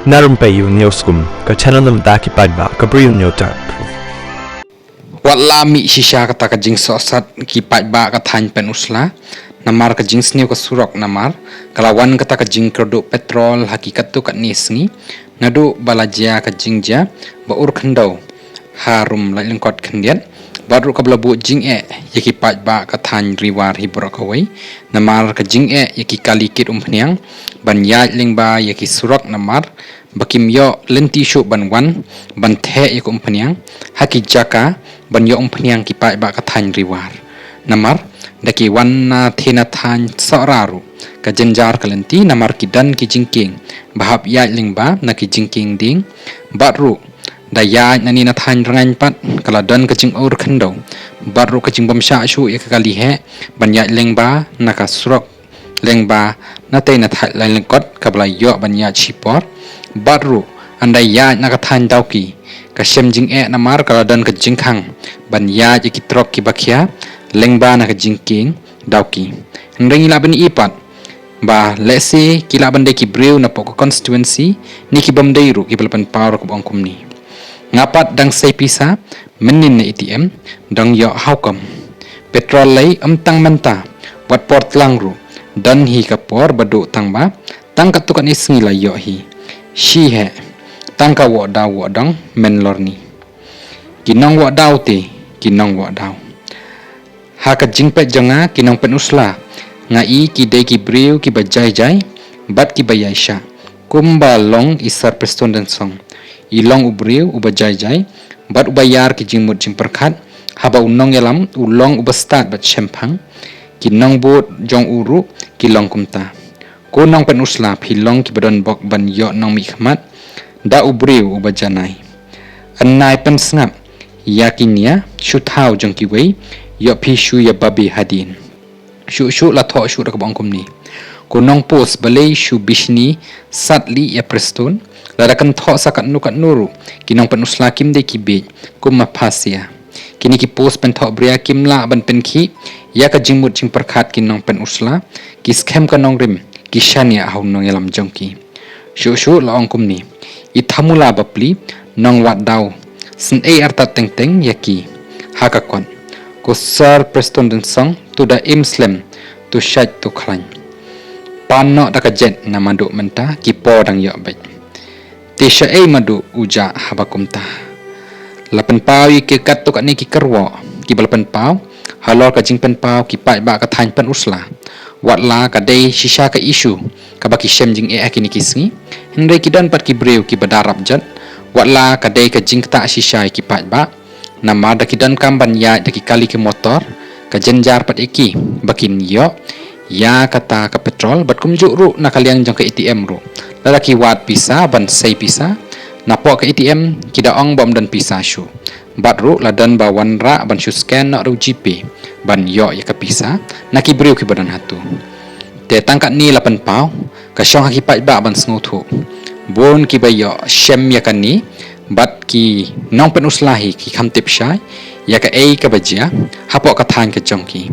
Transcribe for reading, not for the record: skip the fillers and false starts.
Narum payu neoskum ka channel nam ta ki padba ka briu neotar. Wat lami shisha kata ka jing sosat ki padba ka than pen usla namar ka jing sniu ka surok namar kalawan kata ka jing kerdo petrol hakikat tu kat nisngi nadu balajia ka jingja ba ur khandau harum lai lengkot khandian baru ka blabu jing yaki padba ka than riwar hibrok awai namar ka jing yaki kalikit umpniang ban ya lengba yaki surok namar bakim yo lenti shu ban wan ban the yak umpniang haki jaka ban yo umpniang ki padba ka than riwar namar daki wan na thena than soraru ka jenjar kalenti namar kidan ki jingking bahap ya lengba na ki jingking ding baru daya nani na than rangan pat kaladan ka jing ur khandau baru ka jing bomsha shu ya kali he ban ya lengba na ka surok lengba na te na thai lai lengkot ka bla yo ban ya chipor baru andai ya na ka than dauki ka shem jing namar kaladan ka jing khang ban ya ki trok ki bakhya lengba na ka jing king dauki ndeng ila ban ipat ba lese kila bande ki brew na poko constituency ni ki bamdeiru ki belpan power ko bangkum ni ngapat dang sei pisa menin na ATM dang yo haukam petrol lay tang manta wat port langru dan hi ka por badu tangba tang katukan isngi la yo hi shi he tang ka wo dang men lorni kinong wo daw te kinong wo daw ha ka jingpet janga kinong pen usla ngai ki de ki brew ki bajai jai bat ki bayaisha kumba long isar preston dan song ilong ubriu ubajai jai bat ubayar ki jingmut jing perkhat haba unong yalam ulong ubastat bat chempang ki nong bot jong uru ki long kumta ko nong pen usla philong ki badon bok ban yo nong mi khmat da ubriu ubajanai annai pen snap yakinia shuthau jong ki wei yo phi shu ya babi hadin shu la tho shu rak bangkum ni ko nong post balei shu bishni satli ya preston larakan tho sakat nukat nuru kinong penusla kim de ki be kuma phasia kini ki post pen tho bria kim la ban pen khi ya ka jingmut jing perkhat kinong pen usla ki scam ka nong rim ki shania haun nong yalam jongki shu la ongkum ni I thamula bapli nong wat daw sin arta teng teng yaki hakakon ko sir preston den song to da imslem to shat to khlan panno da ka jet namadu menta ki po dang yo bai tisha madu uja habakumta lapan pau ki kat to ni ki kerwo ki balapan pau halor ka jingpen pau ki pai ba ka than pen usla watla ka dei shisha ka issue ka baki shem jing akini kisngi hindai ki dan pat ki brew ki badarap jat watla ka dei ka jingta shisha ki pai ba nama da ki dan kamban ya da ki kali ki motor ka jenjar pat iki bakin yo ya kata ka petrol bat kumjuk ru na kaliang jong ka ATM ru lalaki wat pisa ban sei pisa napok ke ATM kida ong bom dan pisa shu bat ru ladan bawan ra ban shu scan na ru GP ban yo ya ka pisa na ki briu ki badan hatu te tangkat ni lapan pau ka syong haki pat ba ban sngotu bon ki bayo shem ya kan ni bat ki nong pen uslahi ki khamtip syai ya ka ka bajia hapok ka than ka jong ki